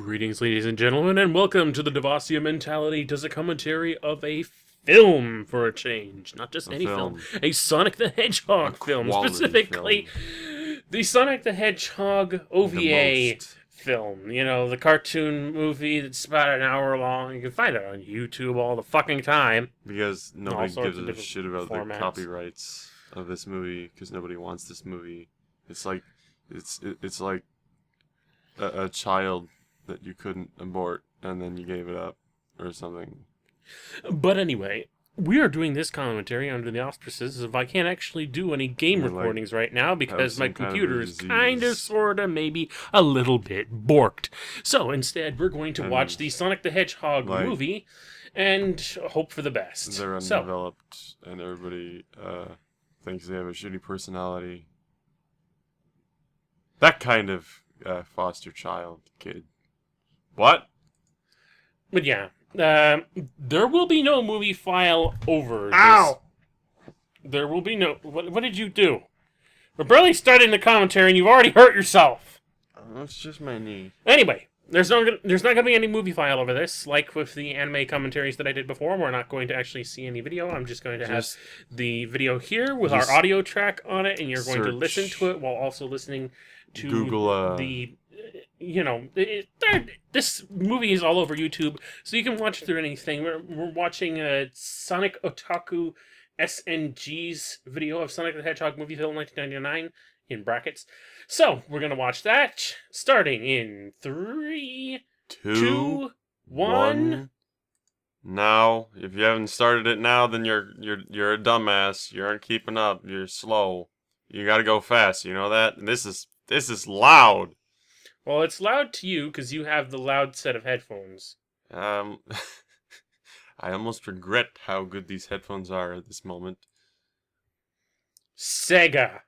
Greetings, ladies and gentlemen, and welcome to the Devasia Mentality Does a Commentary of a film for a change. Not just A any film, film. a Sonic the Hedgehog A film. quality Specifically, the Sonic the Hedgehog The OVA most. film. You know, the cartoon movie that's about an hour long. You can find it on YouTube all the fucking time. Because All nobody sorts gives of a different shit about the formats. copyrights of this movie. Because nobody wants this movie. It's like, it's like a child that you couldn't abort and then you gave it up or something. But anyway, we are doing this commentary under the auspices of I can't actually do any game You're, like, recordings right now because my some kind of a computer is kind of, disease. sort of, maybe a little bit borked. So instead, we're going to watch And, the Sonic the Hedgehog like, movie and hope for the best. They're So, undeveloped and everybody thinks they have a shitty personality. That kind of foster child kid. What? but yeah, there will be no movie file over Ow! this. There will be no. What did you do? We're barely starting the commentary and you've already hurt yourself. Oh, it's just my knee. Anyway, there's not gonna be any movie file over this, like with the anime commentaries that I did before. We're not going to actually see any video. I'm just going to have the video here with our just audio track on it, and you're going to listen search to it while also listening to Google the. You know, this movie is all over YouTube, so you can watch it through anything. We're watching Sonic Otaku SNG's video of Sonic the Hedgehog movie film 1999 in brackets. So we're gonna watch that starting in 3, 2, 1. Now, if you haven't started it now, then you're a dumbass. You aren't keeping up. You're slow. You gotta go fast. You know that? And this is loud. Well, it's loud to you because you have the loud set of headphones. I almost regret how good these headphones are at this moment. Sega.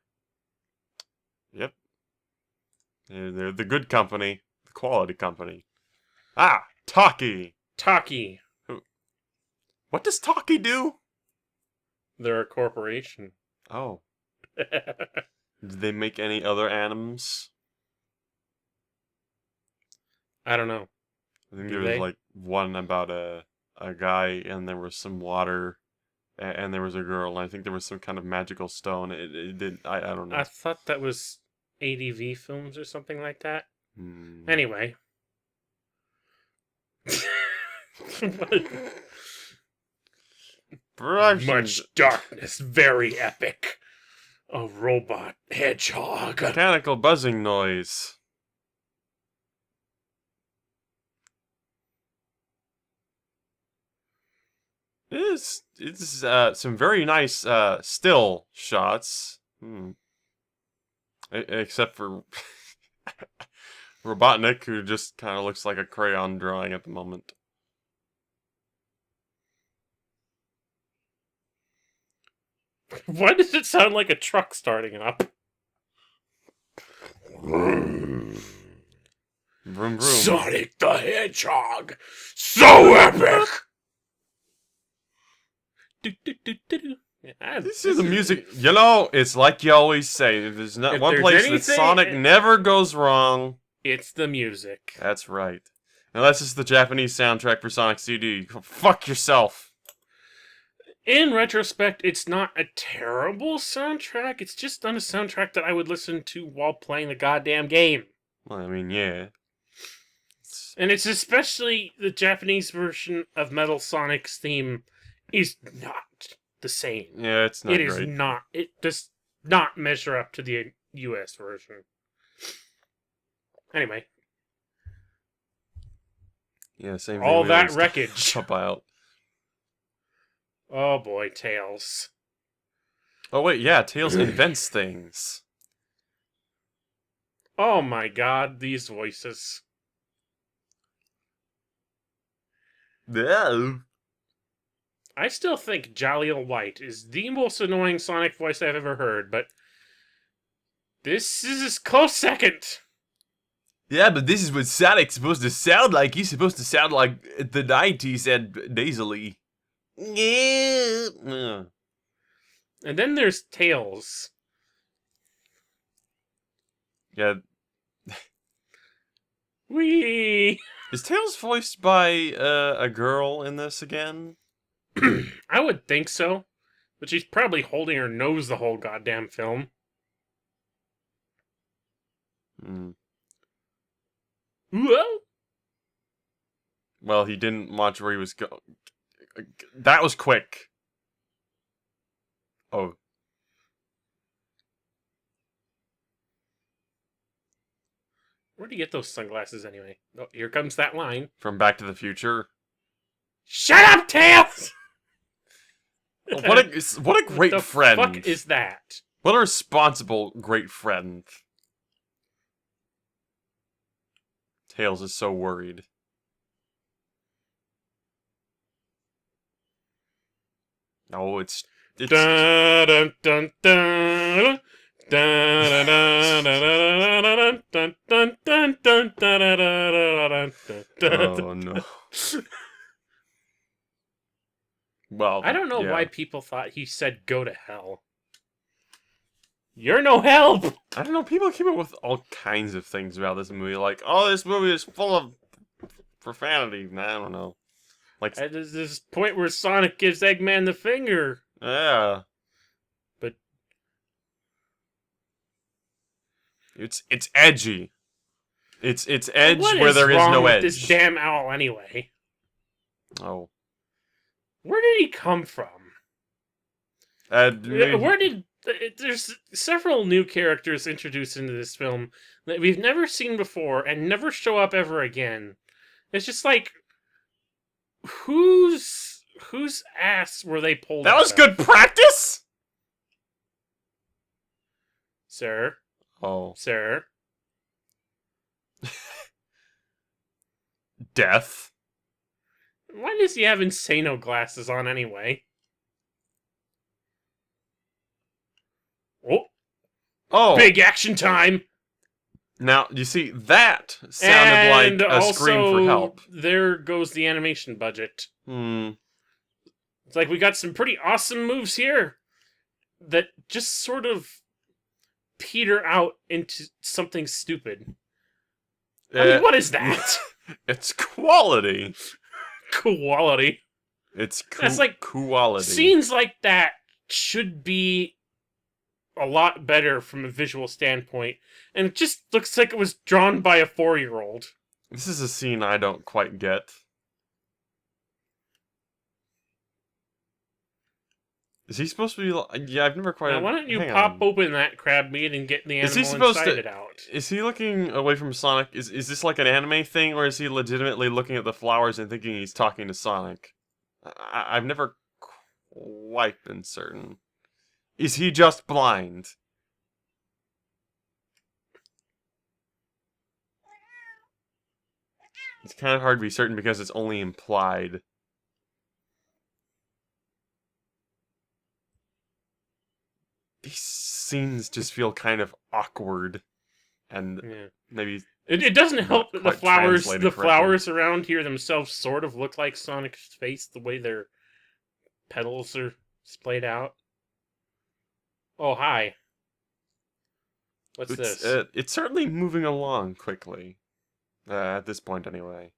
Yep. They're the good company. The quality company. Ah! Talkie! Taki. What does Talkie do? They're a corporation. Oh. Did they make any other animals? I don't know. I think Do there was they? like one about a guy and there was some water and there was a girl and I think there was some kind of magical stone. It did I don't know. I thought that was ADV films or something like that. Hmm. Anyway. Much darkness, very epic. A robot hedgehog. Mechanical buzzing noise. It's some very nice still shots. Except for Robotnik, who just kind of looks like a crayon drawing at the moment. Why does it sound like a truck starting up? Vroom vroom. Sonic the Hedgehog! So epic! This is the music. You know, it's like you always say. There's not If one there's place that anything- Sonic never goes wrong. It's the music. That's right. Unless it's the Japanese soundtrack for Sonic CD. Fuck yourself. In retrospect, it's not a terrible soundtrack. It's just not a soundtrack that I would listen to while playing the goddamn game. Well, I mean, yeah. And it's especially the Japanese version of Metal Sonic's theme is not the same. Yeah, it's not It great. is not. It does not measure up to the US version. Anyway, Yeah, same thing. all we that always wreckage. talk about. Oh boy, Tails. Oh wait, yeah, Tails invents things. Oh my god, these voices. No. I still think Jaleel White is the most annoying Sonic voice I've ever heard, but this is a close second. Yeah, but this is what Sonic's supposed to sound like. He's supposed to sound like the 90s and nasally. Yeah. And then there's Tails. Yeah. Wee. Is Tails voiced by a girl in this again? I would think so, but she's probably holding her nose the whole goddamn film. Hmm. Whoa. Well, he didn't watch where he was going. That was quick. Oh. Where'd you get those sunglasses anyway? Oh, here comes that line. From Back to the Future. Shut up, Tails! What a great the friend. Fuck is that? What a responsible, great friend. Tails is so worried. Oh, it's Dun, dun, dun, dun. Dun, dun, dun, dun, dun, dun, dun, dun, dun, dun, dun. oh no. Well, I don't know yeah. why people thought he said go to hell. You're no help! I don't know. People came up with all kinds of things about this movie, like, "Oh, this movie is full of profanity." I don't know. Like, There's this point where Sonic gives Eggman the finger. yeah, But it's edgy. It's edge what where is there is wrong no with edge. this damn owl anyway? Oh, Where did he come from? maybe- Where did there's several new characters introduced into this film that we've never seen before and never show up ever again. It's just like whose ass were they pulled? that out was of? good practice. Sir. Oh, Sir. death. Why does he have Insano glasses on anyway? Oh, Oh, big action time! now you see that sounded like a scream for help. There goes the animation budget. Hmm. It's like we got some pretty awesome moves here that just sort of peter out into something stupid. I mean, what is that? It's quality. Quality. It's That's like quality. Scenes like that should be a lot better from a visual standpoint, and it just looks like it was drawn by a 4-year-old. This is a scene I don't quite get. Is he supposed to be? Yeah, I've never quite. Now, why don't you hang pop on. open that crab meat and get the Is he animal supposed inside to- it out? Is he looking away from Sonic? Is this like an anime thing, or is he legitimately looking at the flowers and thinking he's talking to Sonic? I've never quite been certain. Is he just blind? It's kind of hard to be certain because it's only implied. These scenes just feel kind of awkward, and Yeah. maybe It doesn't Not help that the quite flowers translated correctly. around here themselves sort of look like Sonic's face, the way their petals are splayed out. Oh, hi. What's this? It's certainly moving along quickly. At this point, anyway.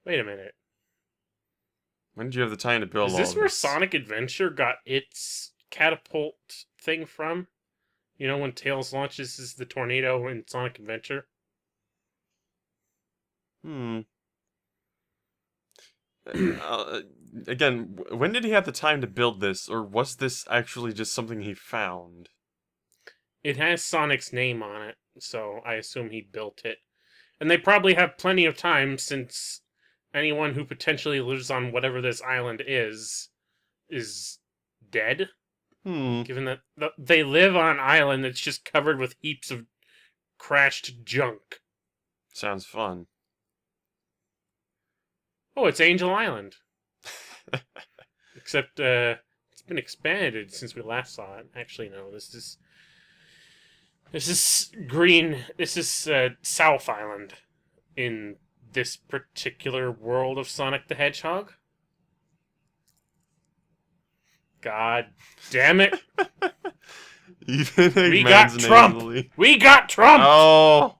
Wait a minute. When did you have the time to build Is all this of where this? Sonic Adventure got its catapult thing from? You know, when Tails launches the tornado in Sonic Adventure? Hmm. Again, when did he have the time to build this, or was this actually just something he found? It has Sonic's name on it, so I assume he built it. And they probably have plenty of time, since anyone who potentially lives on whatever this island is dead. Given that they live on an island that's just covered with heaps of crashed junk. Sounds fun. Oh, it's Angel Island. Except, it's been expanded since we last saw it. Actually, no, this is green. This is South Island in this particular world of Sonic the Hedgehog. God damn it! Even We Eggman's got Trump! nasally. We got Trump! Oh!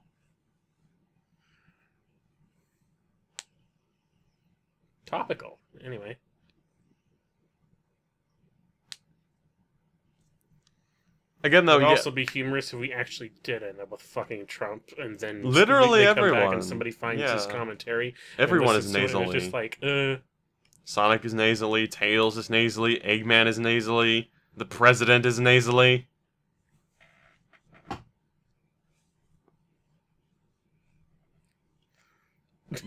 Topical. Anyway. Again, It though, would yeah, also be humorous if we actually did end up with fucking Trump, and then literally they come back everyone. and somebody finds his Yeah, commentary. everyone and is listens to it, and it's nasally. just like, Sonic is nasally. Tails is nasally. Eggman is nasally. The president is nasally.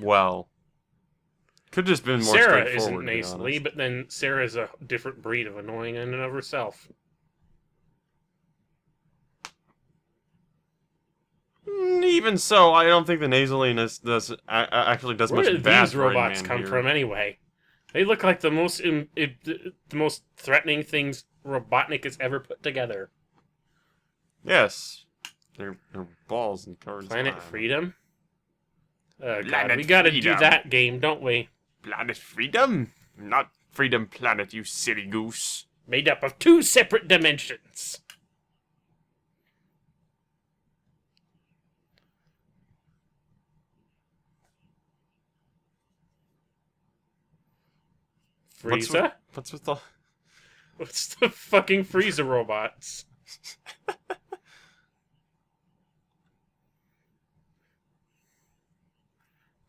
Well, could have just been more Sarah straightforward, isn't to be nasally, honest. but then Sarah's a different breed of annoying in and of herself. Even so, I don't think the nasaliness actually does Where much did bad these for robots Eggman come here. from anyway? They look like the most threatening things Robotnik has ever put together. Yes, they're balls and covered in Planet slime. Freedom? Oh god, Planet we gotta do Freedom. that game, don't we? Planet Freedom? Not Freedom Planet, you silly goose. Made up of 2 separate dimensions. Frieza? What's with the... What's the fucking Frieza robots?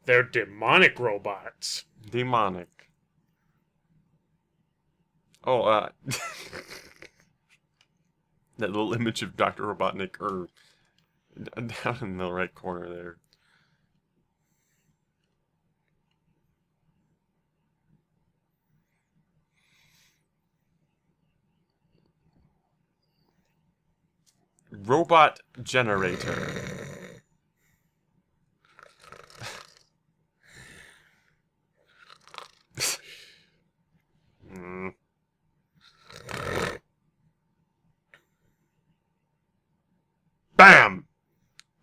They're demonic robots. Demonic. Oh, that little image of Dr. Robotnik, or down in the right corner there. Robot generator. Mm. Bam!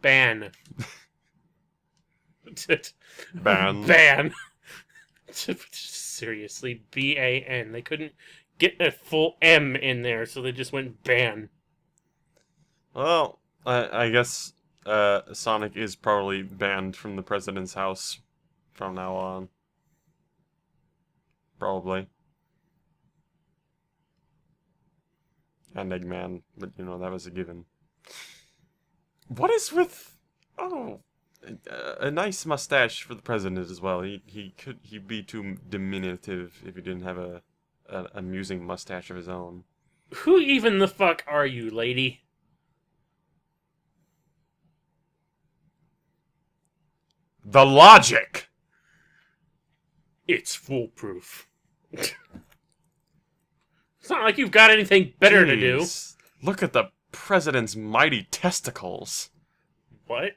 Ban. Ban. Ban. Seriously, B-A-N. They couldn't get a full M in there, so they just went ban. Well, I guess Sonic is probably banned from the president's house from now on. Probably. And Eggman, but you know, that was a given. What is with... Oh, a nice mustache for the president as well. He'd be too diminutive if he didn't have an amusing mustache of his own. Who even the fuck are you, lady? The logic! It's foolproof. It's not like you've got anything better to do. Jeez. Look at the president's mighty testicles. What?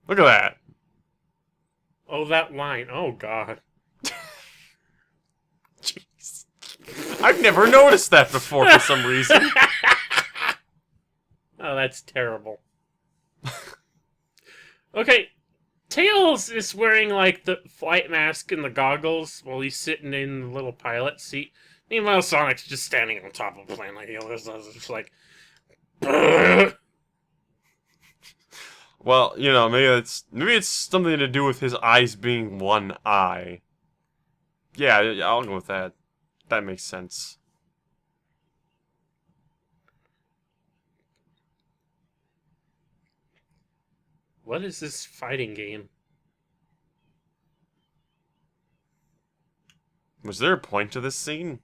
Look at that. Oh, that line. Oh, God. Jeez. I've never noticed that before for some reason. Oh, that's terrible. Okay, Tails is wearing, like, the flight mask and the goggles while he's sitting in the little pilot seat. Meanwhile, Sonic's just standing on top of the plane like he always does. It's just like... Well, you know, maybe it's something to do with his eyes being one eye. Yeah, I'll go with that. That makes sense. What is this fighting game? Was there a point to this scene?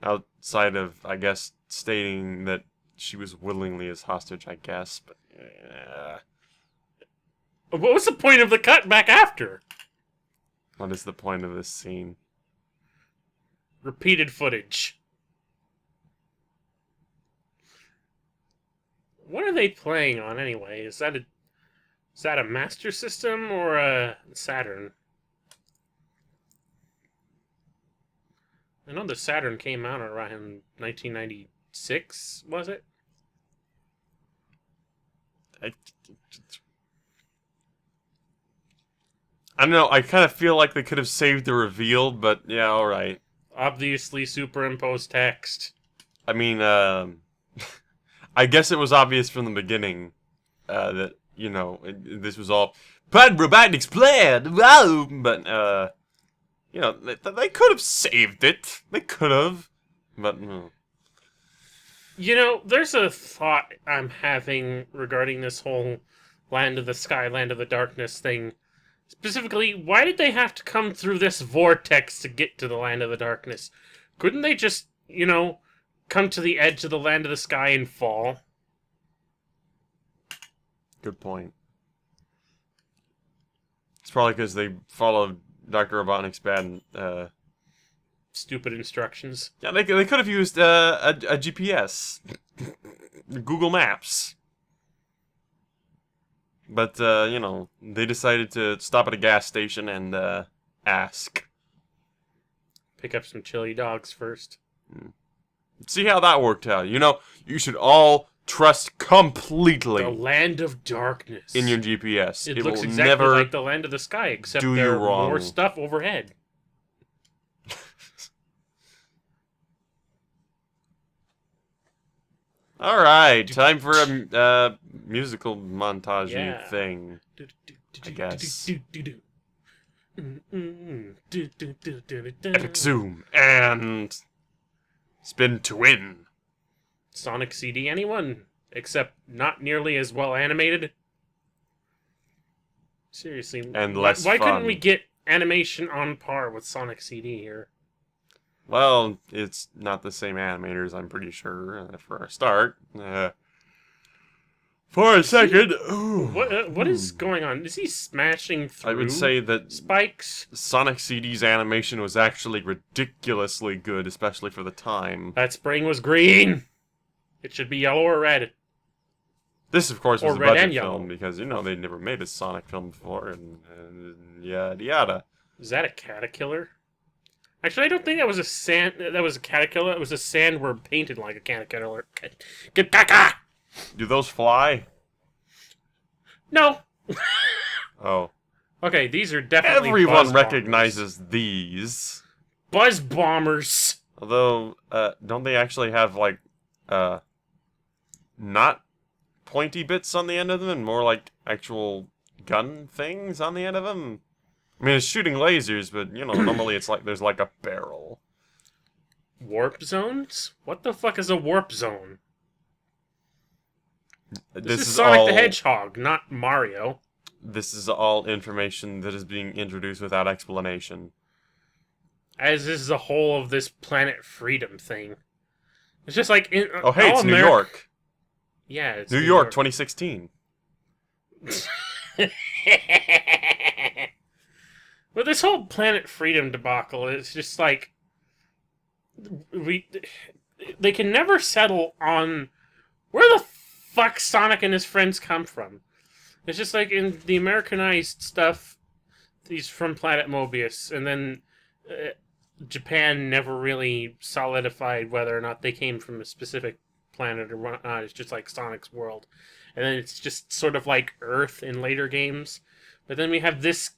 Outside of, I guess, stating that she was willingly his hostage, I guess, but yeah. What was the point of the cut back after? What is the point of this scene? Repeated footage. What are they playing on anyway? Is that a Master System or a Saturn? I know the Saturn came out around 1996, was it? I don't know, I kind of feel like they could have saved the reveal, but yeah, alright. Obviously superimposed text. I mean, I guess it was obvious from the beginning, that this was all Pride Robotnik's plan. Wow, but they could have saved it. They could have, but no. There's a thought I'm having regarding this whole Land of the Sky, Land of the Darkness thing. Specifically, why did they have to come through this vortex to get to the Land of the Darkness? Couldn't they just, come to the edge of the Land of the Sky and fall? Good point. It's probably because they followed Dr. Robotnik's bad, Stupid instructions. Yeah, they could have used a GPS. Google Maps. But, they decided to stop at a gas station and, ask. Pick up some chili dogs first. See how that worked out. You should all trust completely The Land of Darkness. in your GPS. It It looks will exactly never like the Land of the Sky, except do you there are wrong. more stuff overhead. Alright, time for a musical montage Yeah. thing. I guess. Epic zoom and spin to win. Sonic CD, anyone? Except not nearly as well animated. Seriously. And less Why fun. couldn't we get animation on par with Sonic CD here? Well, it's not the same animators, I'm pretty sure, for a start. For a second... What is going on? Is he smashing through I would say that spikes? Sonic CD's animation was actually ridiculously good, especially for the time. That spring was green! It should be yellow or red. This, of course, was Or a red budget and yellow. film, because, they'd never made a Sonic film before, and yada yada. Is that a caterpillar? Actually, I don't think that was a caterpillar. It was a sandworm painted like a caterpillar. Get caca! Do those fly? No. Oh. Okay, these are definitely Everyone buzz recognizes these. bombers. Buzz bombers. Although, don't they actually have, like, not pointy bits on the end of them, and more like actual gun things on the end of them? I mean, it's shooting lasers, but, normally it's like there's like a barrel. Warp zones? What the fuck is a warp zone? This is Sonic the Hedgehog, not Mario. This is all information that is being introduced without explanation. As is the whole of this Planet Freedom thing. It's just like... Oh, hey, it's New York. Yeah, it's New York, 2016. But this whole Planet Freedom debacle is just like... They can never settle on where the fuck Sonic and his friends come from. It's just like in the Americanized stuff, he's from Planet Mobius, and then Japan never really solidified whether or not they came from a specific planet or whatnot. It's just like Sonic's world. And then it's just sort of like Earth in later games. But then we have this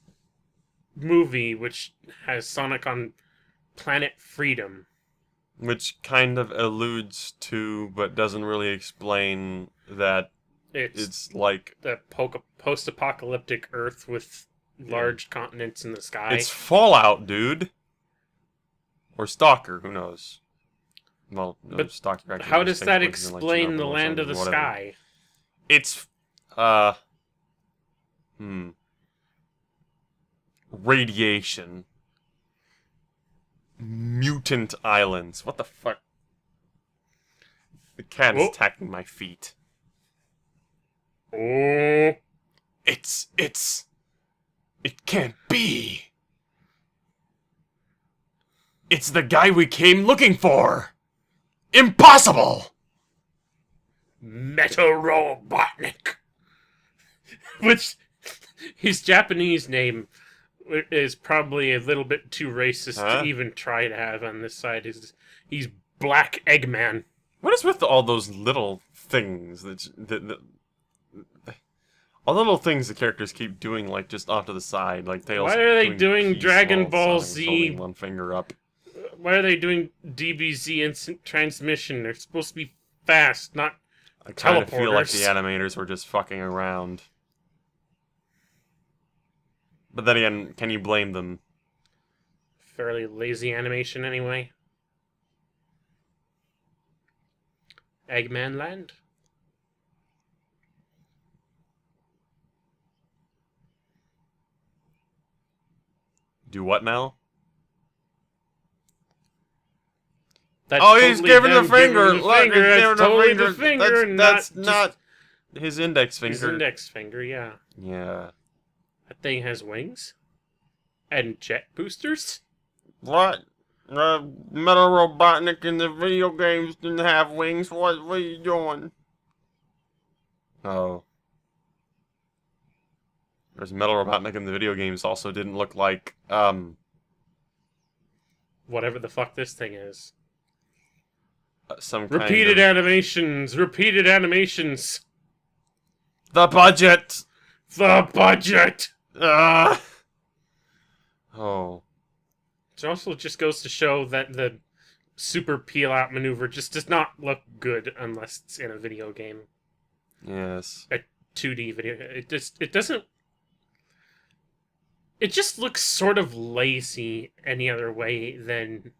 movie which has Sonic on Planet Freedom. Which kind of alludes to, but doesn't really explain, that it's like... the post-apocalyptic Earth with large continents in the sky. It's Fallout, dude. Or Stalker, who knows? Well, no, But Stalker actually how just does takes that place in, like, explain Chernobyl the or Land of the something, whatever. Sky? It's, radiation. Mutant islands. What the fuck? The cat is Oh. attacking my feet. Oh. It can't be. It's the guy we came looking for. Impossible! Metal Robotnik. Which, his Japanese name is probably a little bit too racist Huh? to even try to have on this side. He's Black Eggman. What is with all those little things all the little things the characters keep doing, like, just off to the side, like Tails. Why are they doing peace Dragon while Ball Sonic's Z? holding one finger up. Why are they doing DBZ instant transmission? They're supposed to be fast, not I kind of feel like the Teleporters. animators were just fucking around. But then again, can you blame them? Fairly lazy animation anyway. Eggman Land. Do what now? That's Oh, he's totally giving the them finger. giving the Look, finger. he's That's giving totally the the finger. finger, and That's not not his index finger. his index finger. Yeah, Yeah. that thing has wings and jet boosters. What? Metal Robotnik in the video games didn't have wings. What are you doing? Oh. There's Metal Robotnik in the video games also didn't look like, Whatever the fuck this thing is. some Repeated kind of... animations. Repeated animations. The budget! The budget. Ah! Oh. It also just goes to show that the super peel out maneuver just does not look good unless it's in a video game. Yes. 2D video. It doesn't. It just looks sort of lazy any other way than.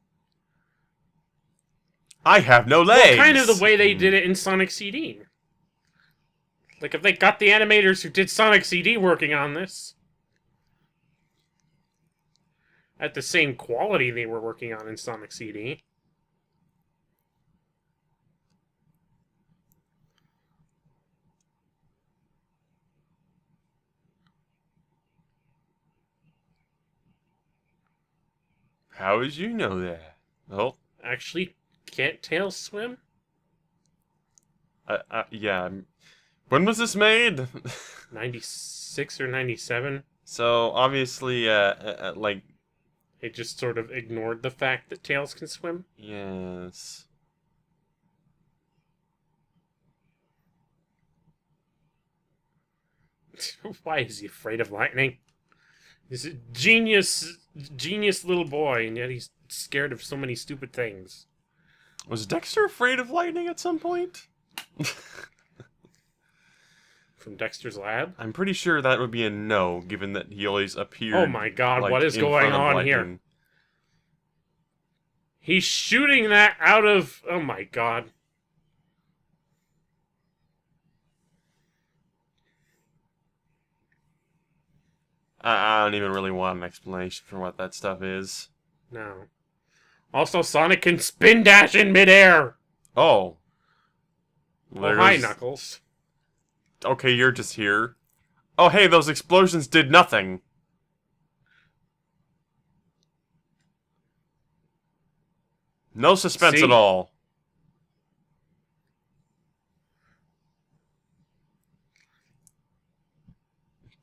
I have no legs! Well, kind of the way they did it in Sonic CD. Like, if they got the animators who did Sonic CD working on this at the same quality they were working on in Sonic CD. How would you know that? Oh. Actually, can't Tails swim? Yeah. When was this made? 96 or 97? So, obviously, like... They just sort of ignored the fact that Tails can swim. Yes. Why is he afraid of lightning? He's a genius little boy, and yet he's scared of so many stupid things. Was Dexter afraid of lightning at some point? From Dexter's Lab? I'm pretty sure that would be a no, given that he always appeared. Oh my god, like, what is in going front of on here? lightning. He's shooting that out of... Oh my god. I don't even really want an explanation for what that stuff is. No. Also, Sonic can spin dash in midair! Oh. Oh, hi, Knuckles. Okay, you're just here. Oh, hey, those explosions did nothing. No suspense See? at all.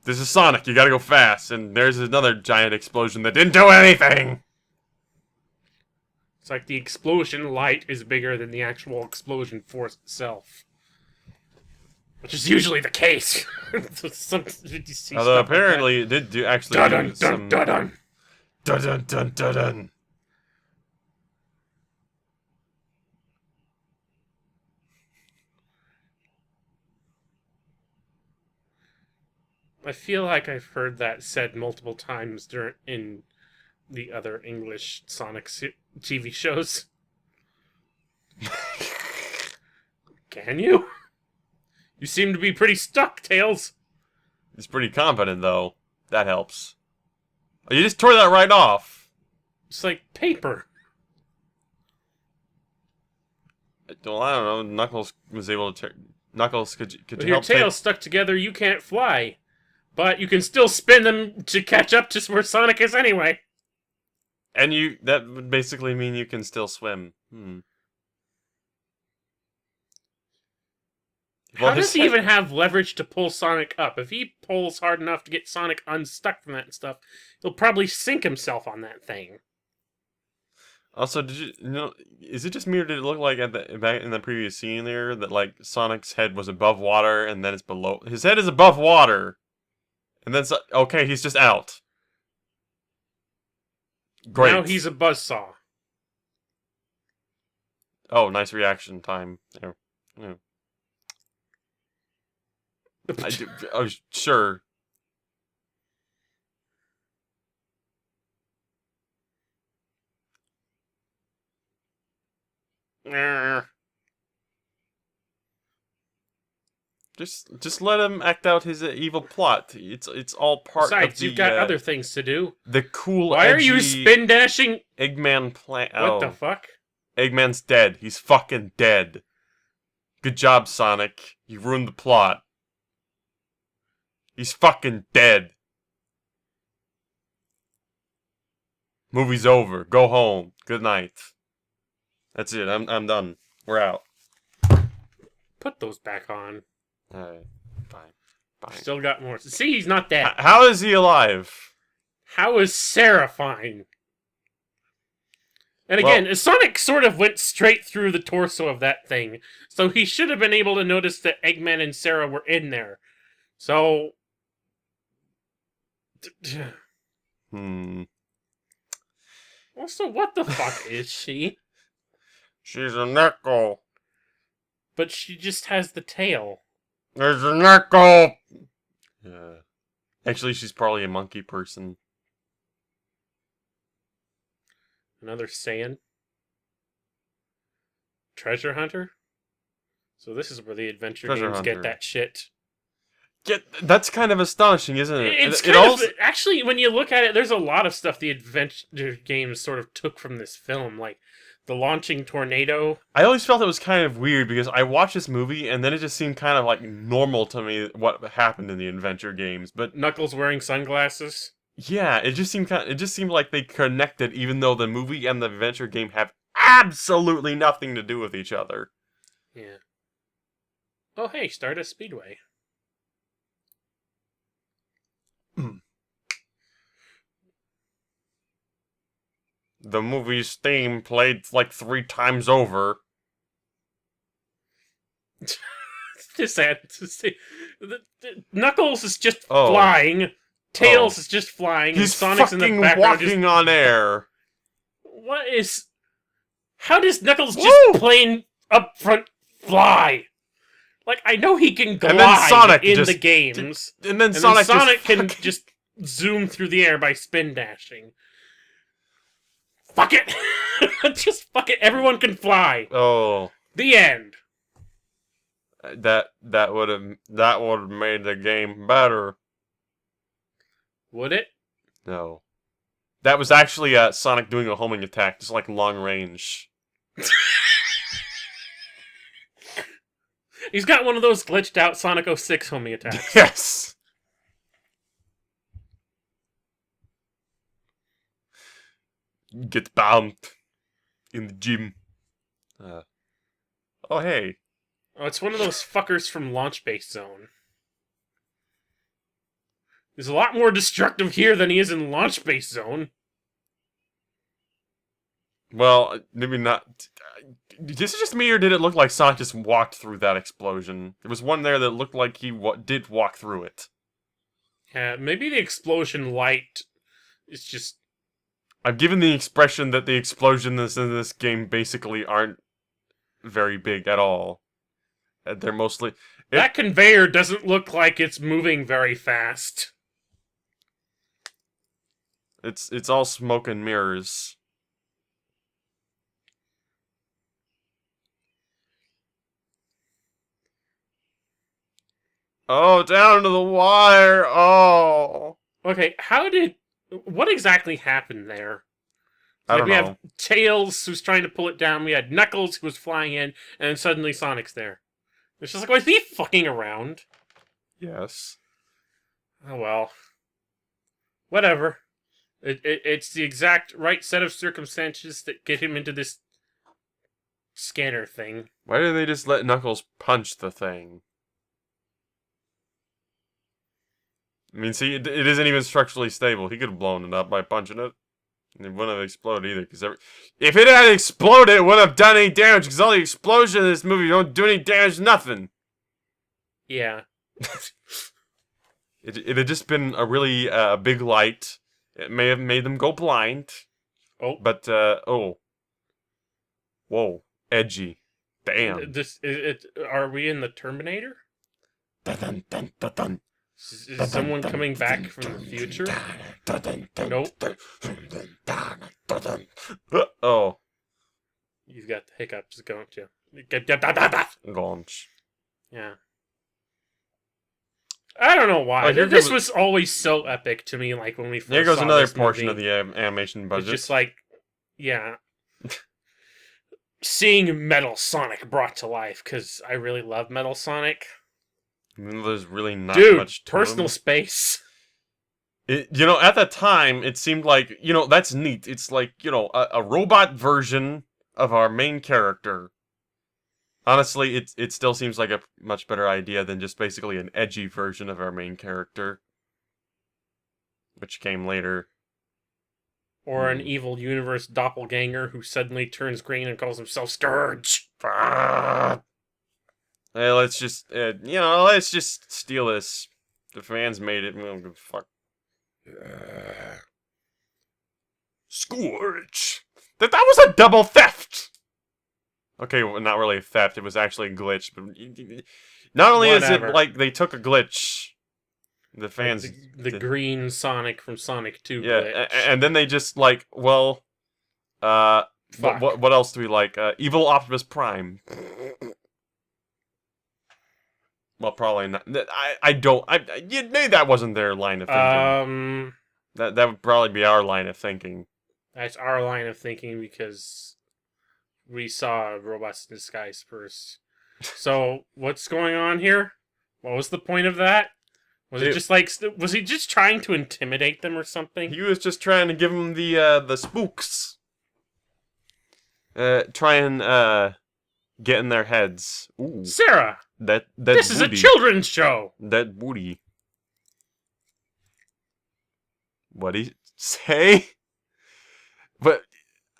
This is Sonic, you gotta go fast, and there's another giant explosion that didn't do anything! It's like the explosion light is bigger than the actual explosion force itself. Which is usually the case. Although apparently it did actually Dun-dun, do some... dun-dun. Dun-dun, dun-dun-dun. I feel like I've heard that said multiple times in the other English Sonic TV shows. Can you? You seem to be pretty stuck, Tails. He's pretty confident, though. That helps. Oh, you just tore that right off. It's like paper. Well, I don't know. Knuckles was able to... Knuckles, could you With your help tails stuck together, you can't fly. But you can still spin them to catch up to where Sonic is anyway. And that would basically mean you can still swim. How does he even have leverage to pull Sonic up? If he pulls hard enough to get Sonic unstuck from that stuff, he'll probably sink himself on that thing. Also, did you know? Is it just me, or did it look like back in the previous scene there that like Sonic's head was above water and then it's below? His head is above water, and then okay, he's just out. Great. Now he's a buzzsaw. Oh, nice reaction time. Yeah. Oh, sure. Just let him act out his evil plot. It's all part of Besides, you've got the other things to do. cool, Why are you edgy spin dashing? Eggman plan. What the Oh, fuck? Eggman's dead. He's fucking dead. Good job, Sonic. You ruined the plot. He's fucking dead. Movie's over. Go home. Good night. That's it. I'm done. We're out. Put those back on. Alright. Fine. Fine. Still got more. See, he's not dead. How is he alive? How is Sarah fine? And again, Sonic sort of went straight through the torso of that thing, so he should have been able to notice that Eggman and Sarah were in there. So... Also, what the fuck is she? She's a knuckle. But she just has the tail. There's a knuckle. Yeah. Actually, she's probably a monkey person. Another Saiyan. Treasure Hunter? So this is where the adventure Treasure games Hunter. get that shit. Yeah, that's kind of astonishing, isn't it? It's It kind also- of... Actually, when you look at it, there's a lot of stuff the adventure games sort of took from this film. Like, the launching tornado. I always felt it was kind of weird because I watched this movie and then it just seemed kind of like normal to me what happened in the adventure games. But Knuckles wearing sunglasses. yeah, it just seemed like they connected, even though the movie and the adventure game have absolutely nothing to do with each other. Yeah. Oh, hey, Stardust Speedway. The movie's theme played like 3 times over. It's just sad to see. Knuckles is just Oh. flying. Tails is just flying. He's and Sonic's in the fucking background. walking on air. What is... How does Knuckles Woo! just plain up front fly? Like, I know he can glide And then Sonic in just- the games. And then And Sonic, then Sonic can fucking- just zoom through the air by spin dashing. Fuck it! Just fuck it. Everyone can fly. Oh, The end. that would have made the game better. Would it? No. That was actually Sonic doing a homing attack, just like long range. He's got one of those glitched out Sonic 06 homing attacks. Yes! Get bumped in the gym. Oh, hey. Oh, it's one of those fuckers from Launch Base Zone. He's a lot more destructive here than he is in Launch Base Zone. Well, maybe not. This is just me, or did it look like Sonic just walked through that explosion? There was one there that looked like he did walk through it. Yeah, maybe the explosion light is just... I'm given the expression that the explosions in this game basically aren't very big at all. They're mostly... That conveyor doesn't look like it's moving very fast. It's all smoke and mirrors. Oh, down to the wire. Oh. Okay, what exactly happened there? I don't we know. have Tails who's trying to pull it down, we had Knuckles who was flying in, and then suddenly Sonic's there. It's just like, why is he fucking around? Yes. Oh well. Whatever. It's the exact right set of circumstances that get him into this scanner thing. Why did they just let Knuckles punch the thing? I mean, see, it isn't even structurally stable. He could have blown it up by punching it. And it wouldn't have exploded either. Because if it had exploded, it wouldn't have done any damage. Because all the explosions in this movie don't do any damage, nothing. Yeah. It had just been a really big light. It may have made them go blind. Oh. But, oh. Whoa. Edgy. Damn. Are we in the Terminator? Is someone coming back from the future? Nope. Oh. You've got the hiccups, don't you? Launch. Yeah. I don't know why. Oh, here This goes- was always so epic to me, like, when we first Here goes saw another this portion movie. of the animation It's budget. just like, yeah. Seeing Metal Sonic brought to life, because I really love Metal Sonic. Even though there's really not Dude, much to personal him. space. At the time, it seemed like, that's neat. It's like, a robot version of our main character. Honestly, it still seems like a much better idea than just basically an edgy version of our main character. Which came later. Or an evil universe doppelganger who suddenly turns green and calls himself Scourge. Hey, let's just steal this. The fans made it, we don't give a fuck. Scourge! That was a double theft! Okay, well, not really a theft, it was actually a glitch, but not only is Whatever. it like they took a glitch, the fans... Like the green Sonic from Sonic 2 yeah, glitch. and then they just like, well, Fuck. what else do we like? Evil Optimus Prime. Well, probably not. Maybe that wasn't their line of thinking. That would probably be our line of thinking. That's our line of thinking because we saw Robots in Disguise first. So, what's going on here? What was the point of that? Was it just like, was he just trying to intimidate them or something? He was just trying to give them the spooks. Try and get in their heads. Ooh, Sarah! that This is a booty. children's show! That booty. What'd he say? But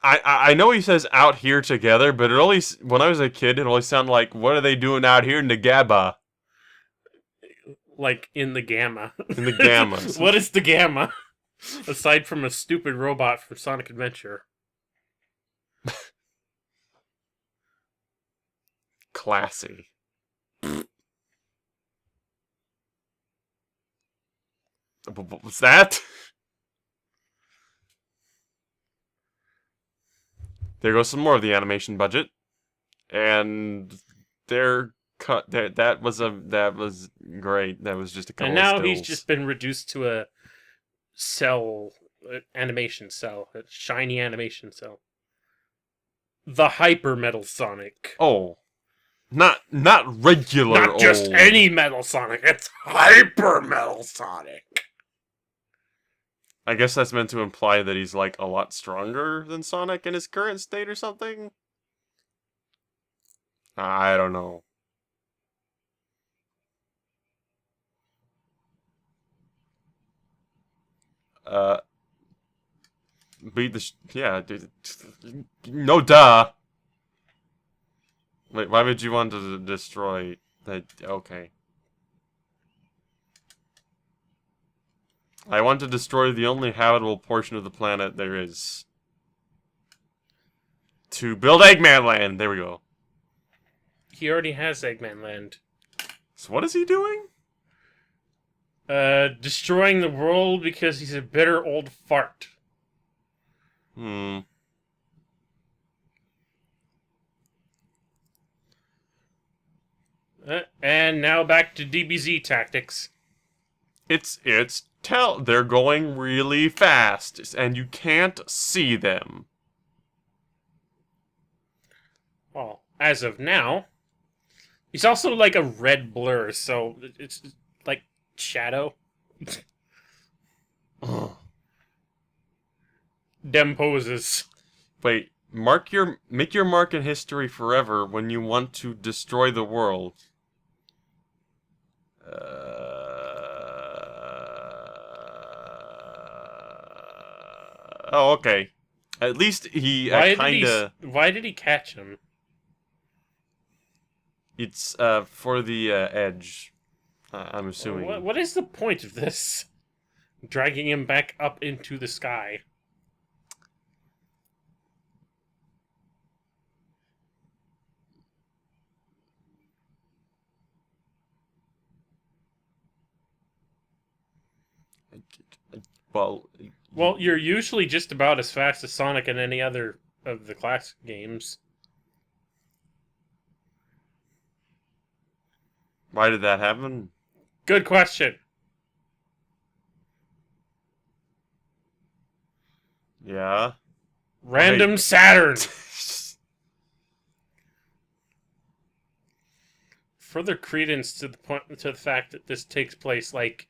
I know he says out here together, but it always, when I was a kid, it always sounded like, what are they doing out here in the Gabba? Like, in the Gamma. In the Gamma. What is the Gamma? Aside from a stupid robot from Sonic Adventure. Classy. What was that? There goes some more of the animation budget, and they're cut. That was great. That was just a couple. And now of he's stills. just been reduced to a cell, animation cell, a shiny animation cell. The Hyper Metal Sonic. Oh, not regular. Not just old. any Metal Sonic, it's Hyper Metal Sonic. I guess that's meant to imply that he's like a lot stronger than Sonic in his current state or something. I don't know. Beat the yeah, dude. No, duh. Wait, why would you want to destroy that? Okay. I want to destroy the only habitable portion of the planet there is. To build Eggman Land. There we go. He already has Eggman Land. So what is he doing? Destroying the world because he's a bitter old fart. And now back to DBZ tactics. They're going really fast, and you can't see them. Well, as of now, he's also like a red blur, so it's like shadow. Dem poses. Wait, make your mark in history forever when you want to destroy the world. Oh, okay. At least he Why did he catch him? It's for the edge. I'm assuming. What is the point of this? Dragging him back up into the sky. Well, Well, you're usually just about as fast as Sonic in any other of the classic games. why did that happen? Good question. Yeah. Random Saturn. Further credence to the fact that this takes place like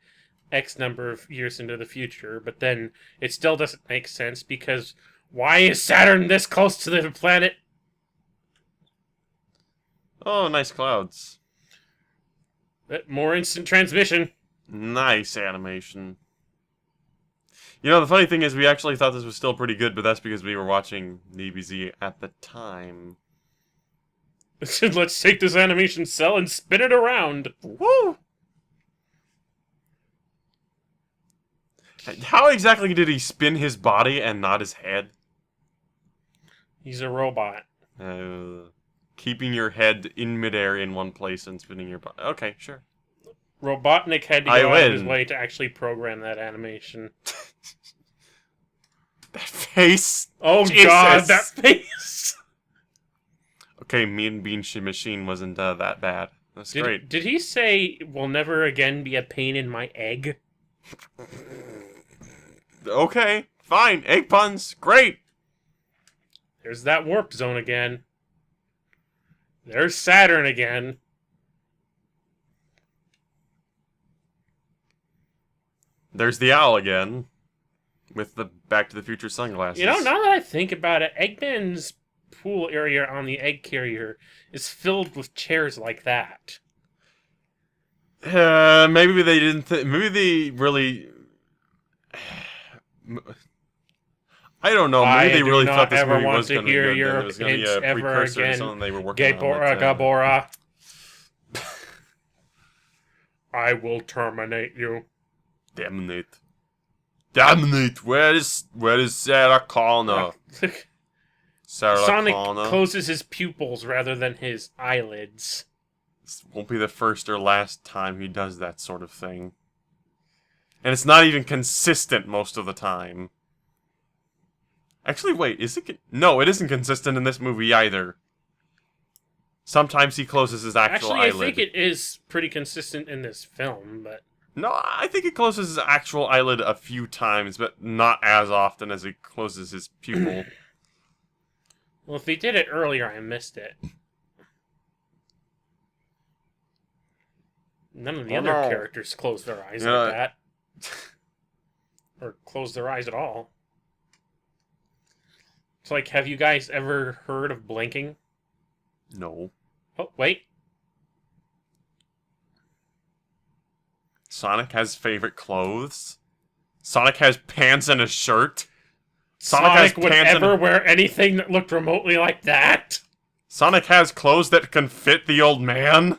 X number of years into the future, but then it still doesn't make sense because why is Saturn this close to the planet? Oh, nice clouds. More instant transmission. Nice animation. You know, the funny thing is we actually thought this was still pretty good, but that's because we were watching DBZ at the time. Let's take this animation cell and spin it around. Woo! How exactly did he spin his body and not his head? He's a robot. Keeping your head in midair in one place and spinning your body. Okay, sure. Robotnik had to go out of his way to actually program that animation. That face. Oh Jesus. God, that face. Okay, Mean Bean Machine wasn't that bad. That's great. Did he say will never again be a pain in my egg? Okay, fine. Egg puns. Great. There's that warp zone again. There's Saturn again. There's the owl again. With the Back to the Future sunglasses. You know, now that I think about it, Eggman's pool area on the egg carrier is filled with chairs like that. Maybe they didn't. Maybe they really. I don't know. Maybe they really thought this movie was going to be good. That it was going to be a precursor to something they were working on. Gabora. I will terminate you. Damnate. Damnate. Where is Sarah Connor? Sarah Sonic Connor. closes his pupils rather than his eyelids. This won't be the first or last time he does that sort of thing. And it's not even consistent most of the time. Actually, wait, is it? No, it isn't consistent in this movie either. Sometimes he closes his actual eyelid. Actually, I think it is pretty consistent in this film, but... No, I think he closes his actual eyelid a few times, but not as often as he closes his pupil. Well, if he did it earlier, I missed it. None of the other characters close their eyes like that. Or close their eyes at all. It's like, have you guys ever heard of blinking? No. Oh, wait. Sonic has favorite clothes. Sonic has pants and a shirt. Sonic would ever wear anything that looked remotely like that? Sonic has clothes that can fit the old man.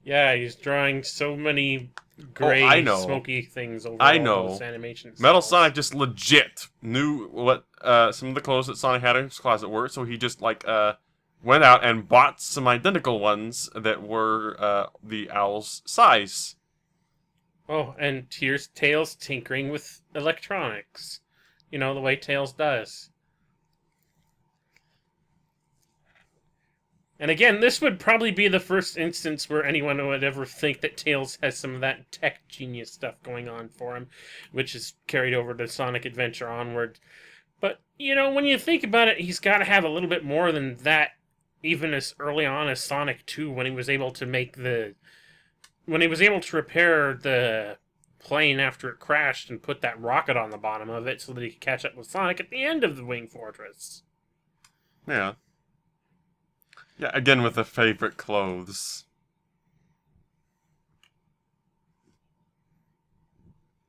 Yeah, he's drawing so many gray, smoky things over all those animations. Metal Sonic just legit knew what some of the clothes that Sonic had in his closet were, so he just went out and bought some identical ones that were the owl's size. Oh, and here's Tails tinkering with electronics. You know, the way Tails does. And again, this would probably be the first instance where anyone would ever think that Tails has some of that tech genius stuff going on for him, which is carried over to Sonic Adventure onward. But, you know, when you think about it, he's got to have a little bit more than that, even as early on as Sonic 2, when he was able to repair the plane after it crashed and put that rocket on the bottom of it so that he could catch up with Sonic at the end of the Wing Fortress. Yeah. Yeah, again with the favorite clothes.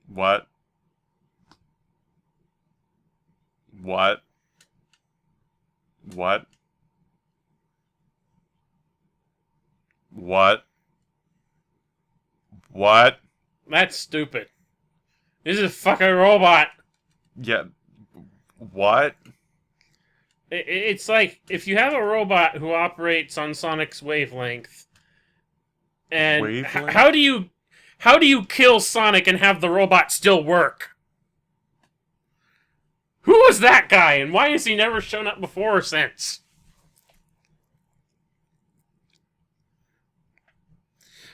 What? What? What? What? What? That's stupid. This is a fucking robot. Yeah. What? It's like, if you have a robot who operates on Sonic's wavelength, And Wavelength? how do you kill Sonic and have the robot still work? Who was that guy, and why has he never shown up before or since?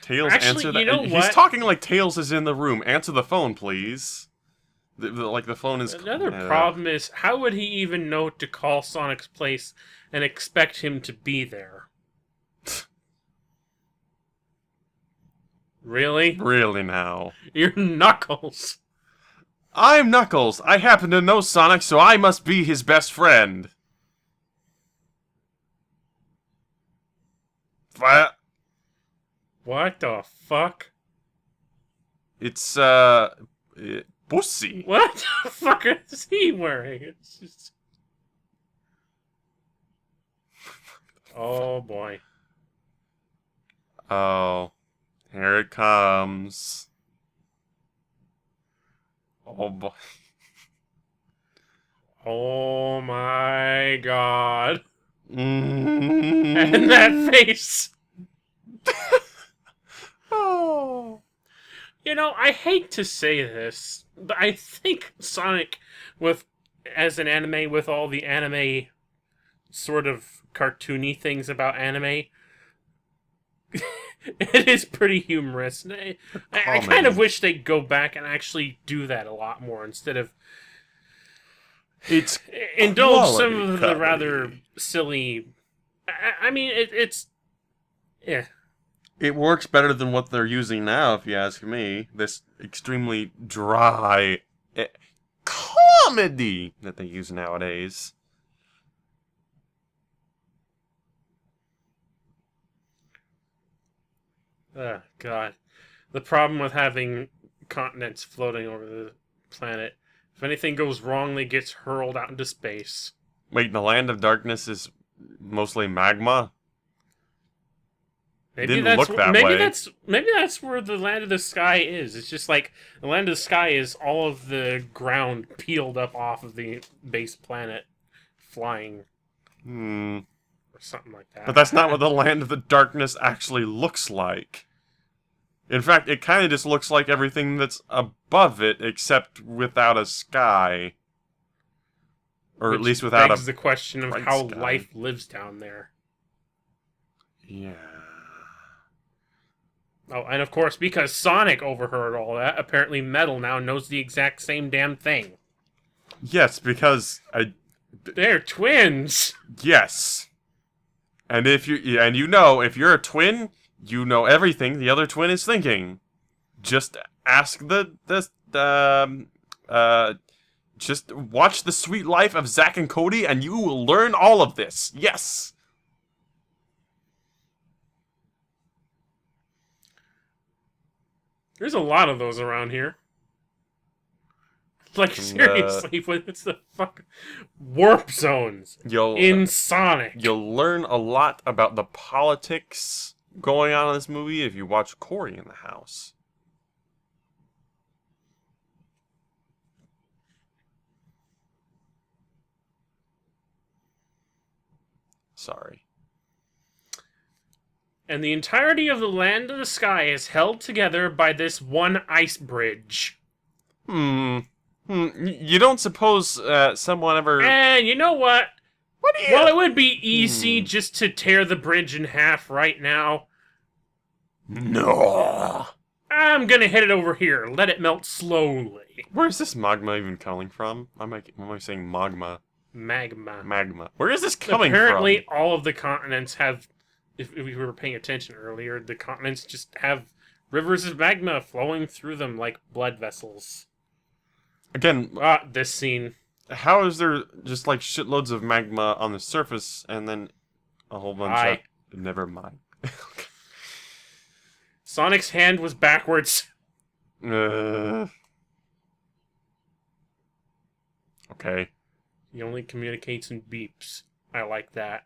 Tails, Actually, answer that. you know He's what? talking like Tails is in the room. Answer the phone, please. Like the phone is. Another problem is, how would he even know to call Sonic's place and expect him to be there? Really? Really now. You're Knuckles. I'm Knuckles. I happen to know Sonic, so I must be his best friend. What the fuck? It's pussy. What the fuck is he wearing? It's just... Oh boy. Oh, here it comes. Oh boy. Oh my god. Mm. And that face. Oh. You know, I hate to say this, but I think Sonic, as an anime, with all the anime sort of cartoony things about anime, it is pretty humorous. And I kind of wish they'd go back and actually do that a lot more instead of It's indulge some quality of the comedy. rather silly. I mean, yeah. It works better than what they're using now, if you ask me. This extremely dry comedy that they use nowadays. Oh, God. The problem with having continents floating over the planet, if anything goes wrong, they get hurled out into space. Wait, the Land of Darkness is mostly magma? Maybe Didn't look that way. Maybe that's where the Land of the Sky is. It's just like the Land of the Sky is all of the ground peeled up off of the base planet, flying Hmm. or something like that. But that's not what the Land of the Darkness actually looks like. In fact, it kind of just looks like everything that's above it, except without a sky. Or at Which least without begs a... the question of bright how sky. life lives down there. Yeah. Oh, and of course, because Sonic overheard all that, apparently Metal now knows the exact same damn thing. Yes, because They're twins! yes. And if you if you're a twin, you know everything the other twin is thinking. Just ask just watch The Sweet Life of Zack and Cody and you will learn all of this. Yes. There's a lot of those around here. Like, seriously, what's the fuck? Warp zones in Sonic. You'll learn a lot about the politics going on in this movie if you watch Cory in the House. Sorry. And the entirety of the Land of the Sky is held together by this one ice bridge. You don't suppose someone ever... And you know what? What do you... Well, it would be easy just to tear the bridge in half right now. No. I'm gonna hit it over here. Let it melt slowly. Where is this magma even coming from? Am I saying magma? Magma. Magma. Where is this coming Apparently, from? all of the continents have... If we were paying attention earlier, the continents just have rivers of magma flowing through them like blood vessels. Again, This scene. how is there just like shitloads of magma on the surface and then a whole bunch of... Never mind. Sonic's hand was backwards. Okay. He only communicates in beeps. I like that.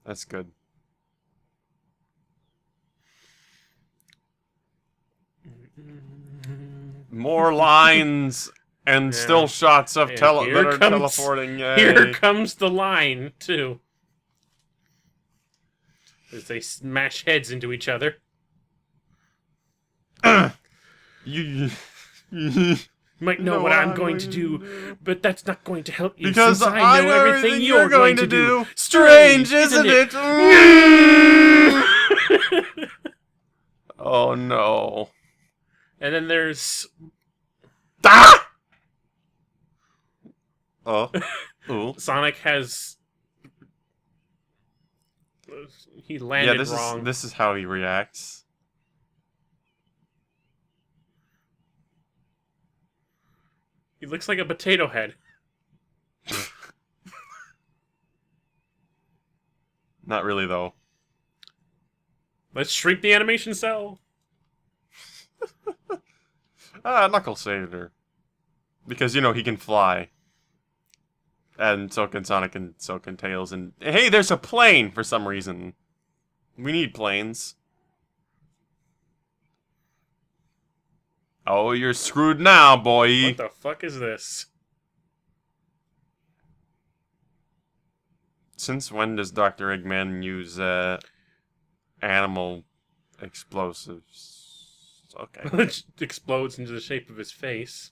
That's good. More lines and Yeah. still shots of And that are here comes- teleporting. Yay. Here comes the line, too. as they smash heads into each other. You You might know what I'm going to do, do. but that's not going to help you Because since I know everything you're going to do. Strange, isn't it? Oh no. And then there's Ah! Oh. Ooh. Sonic has he Yeah, landed wrong. this is how he reacts. He looks like a potato head. Not really though. Let's shrink the animation cell. Knuckles saved her. Because, you know, he can fly. And so can Sonic and so can Tails. And hey, there's a plane for some reason. We need planes. Oh, you're screwed now, boy. What the fuck is this? Since when does Dr. Eggman use, animal explosives? Okay. It explodes into the shape of his face.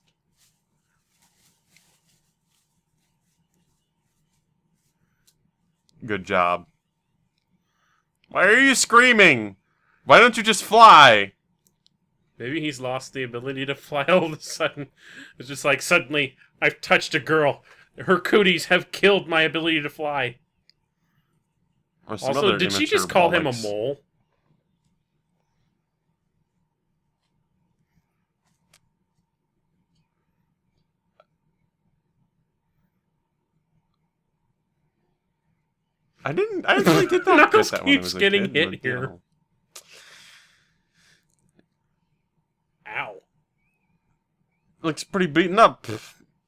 Good job. Why are you screaming? Why don't you just fly? Maybe he's lost the ability to fly all of a sudden. It's just like, suddenly, I've touched a girl. Her cooties have killed my ability to fly. Or some Also, other did she immature just call him a bollocks. mole? I actually did not Knuckles get that when I keeps was a getting kid, hit but, here. you know. Ow. Looks pretty beaten up.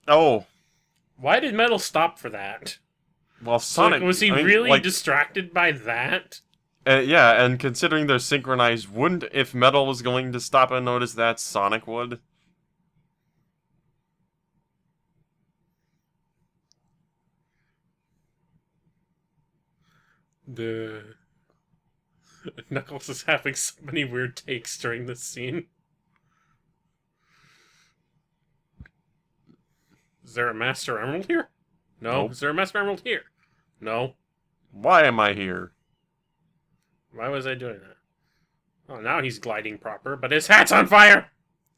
Oh. Why did Metal stop for that? Well, Like, Sonic... was he I mean, really like, distracted by that? yeah, and considering they're synchronized, wouldn't if Metal was going to stop and notice that, Sonic would? The Knuckles is having so many weird takes during this scene. Is there a Master Emerald here? No. Nope. Is there a Master Emerald here? No. Why am I here? Why was I doing that? Oh, now he's gliding proper, but his hat's on fire!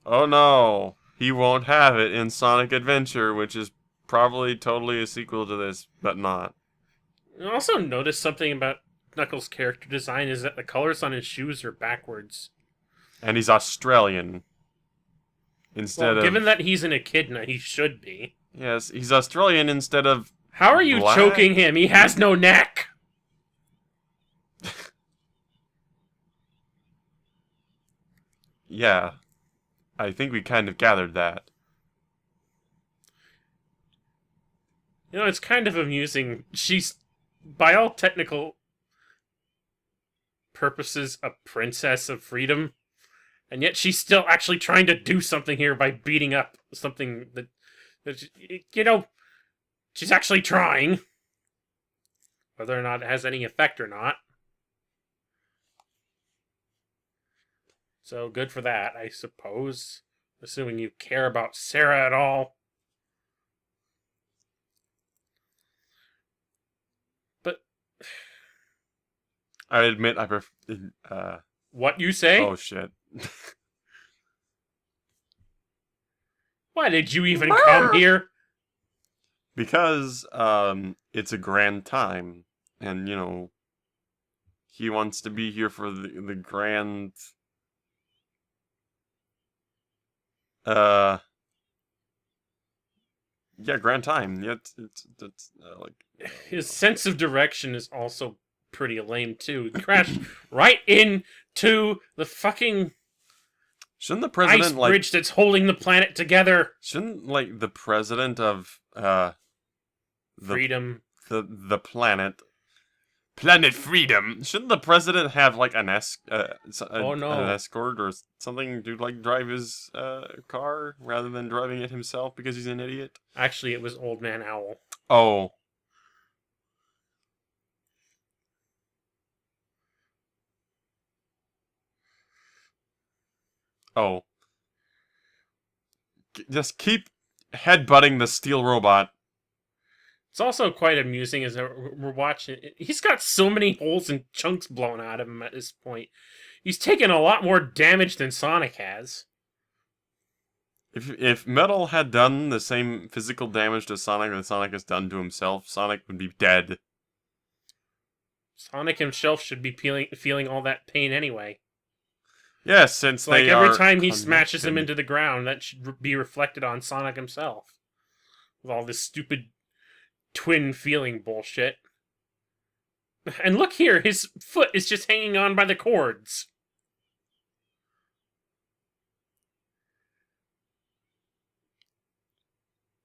Oh no. He won't have it in Sonic Adventure, which is probably totally a sequel to this, but not. I also noticed something about Knuckles' character design is that the colors on his shoes are backwards. And he's Australian. Instead Well, of... given that he's an echidna, he should be. Yes, he's Australian instead of... How are you Black? choking him? He has no neck! Yeah. I think we kind of gathered that. You know, it's kind of amusing. She's, by all technical purposes, a princess of freedom. And yet she's still actually trying to do something here by beating up something that you know, she's actually trying. Whether or not it has any effect or not. So good for that, I suppose. Assuming you care about Sarah at all. But I admit I prefer... what you say? Oh shit. Why did you even come here? Because, it's a grand time. And, you know, he wants to be here for the grand... Yeah, grand time. Yeah, it's like... His sense of direction is also pretty lame, too. He crashed right into the fucking Shouldn't the ice president, like... bridge that's holding the planet together. Shouldn't, like, the president of, the Freedom. the planet... Planet Freedom. Shouldn't the president have like an Oh, no. an escort or something to like drive his car rather than driving it himself because he's an idiot? Actually, it was Old Man Owl. Oh. Oh. Just keep headbutting the steel robot. It's also quite amusing as we're watching. He's got so many holes and chunks blown out of him at this point. He's taken a lot more damage than Sonic has. If Metal had done the same physical damage to Sonic that Sonic has done to himself, Sonic would be dead. Sonic himself should be feeling all that pain anyway. Yes, since It's like they every are time he smashes him connected. into the ground, that should be reflected on Sonic himself. With all this stupid twin feeling bullshit. And look here, his foot is just hanging on by the cords.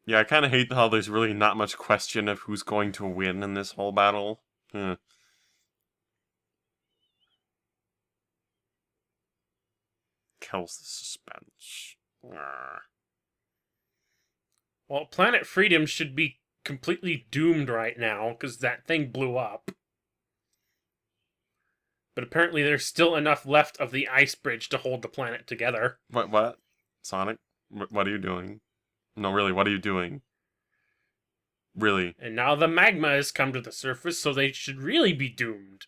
Yeah, I kind of hate how there's really not much question of who's going to win in this whole battle. Kills the suspense. Well, Planet Freedom should be completely doomed right now, because that thing blew up. But apparently there's still enough left of the ice bridge to hold the planet together. What? Sonic? What are you doing? No, really, what are you doing? Really? And now the magma has come to the surface, so they should really be doomed.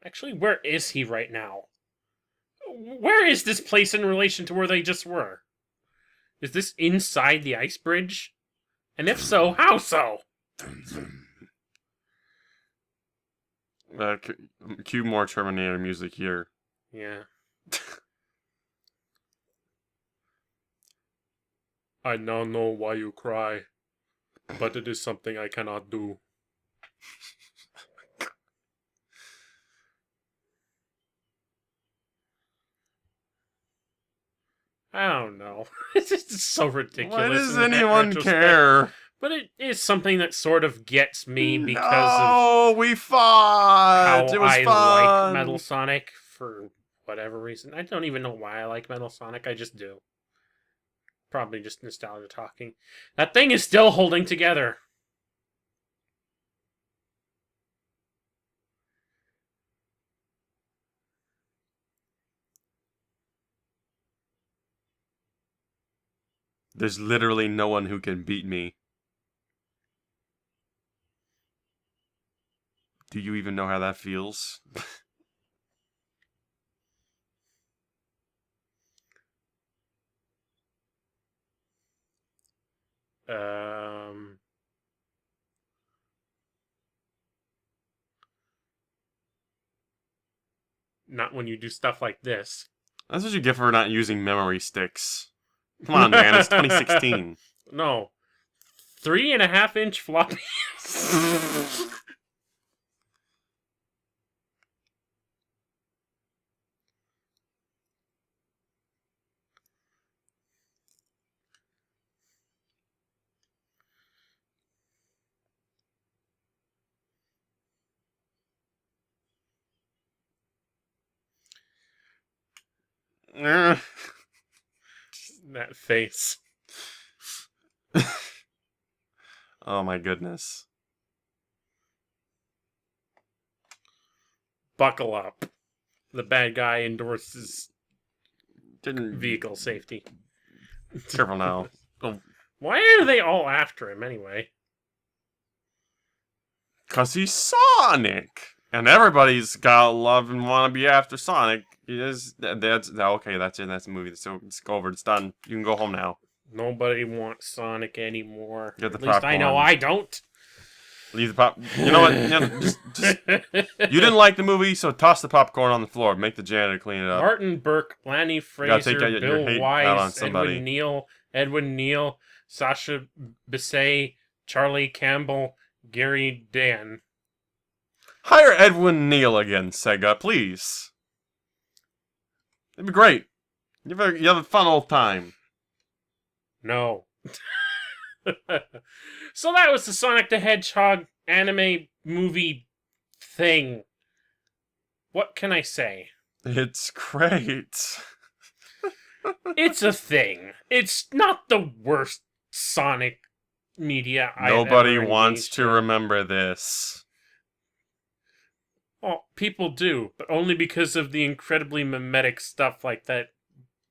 Actually, where is he right now? Where is this place in relation to where they just were? Is this inside the ice bridge? And if so, how so? Cue more Terminator music here. Yeah. I now know why you cry, but it is something I cannot do. I don't know. It's just so ridiculous. Why does in anyone retrospect. care? But it is something that sort of gets me because No, we of fought. how It was I fun. like Metal Sonic for whatever reason. I don't even know why I like Metal Sonic. I just do. Probably just nostalgia talking. That thing is still holding together. There's literally no one who can beat me. Do you even know how that feels? Not when you do stuff like this. That's what you get for not using memory sticks. Come on, man, it's 2016. No. 3.5-inch floppy. That face. Oh my goodness. Buckle up. The bad guy endorses Didn't vehicle safety. Careful now. Oh, Why are they all after him anyway? 'cause he's Sonic, and everybody's got love and want to be after Sonic. That's okay. That's it. That's the movie. So it's over. It's done. You can go home now. Nobody wants Sonic anymore. Get the At least I know popcorn. I don't. Leave the pop. You know what? Just you didn't like the movie, so toss the popcorn on the floor. Make the janitor clean it up. Martin Burke, Lanny gotta take Fraser, your Bill hate out on Wise, somebody. Edwin Neal, Sasha Bissay, Charlie Campbell, Gary Dan. Hire Edwin Neal again, Sega, please. It'd be great. You have a fun old time. No. So that was the Sonic the Hedgehog anime movie thing. What can I say? It's great. It's a thing. It's not the worst Sonic media I've Nobody ever wants engaged to in. remember this. Well, people do, but only because of the incredibly mimetic stuff like that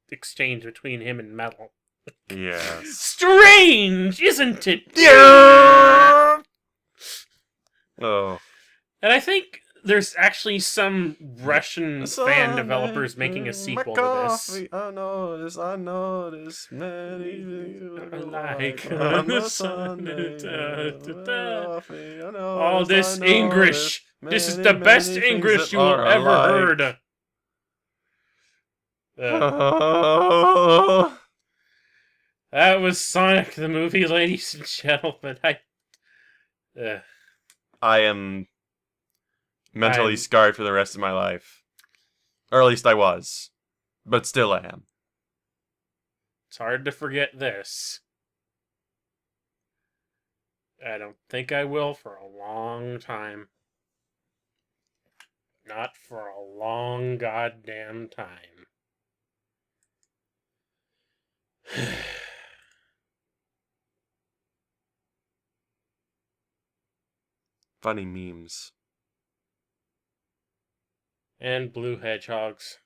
exchange between him and Metal. Yes. Strange, isn't it? Yeah. Oh. And I think there's actually some Russian fan developers making a sequel to this. I noticed many things Like on the Sunday, coffee. all this English. This is the best English you will ever heard. That was Sonic the movie, ladies and gentlemen. I am mentally scarred for the rest of my life. Or at least I was. But still I am. It's hard to forget this. I don't think I will for a long time. Not for a long goddamn time. Funny memes. And blue hedgehogs.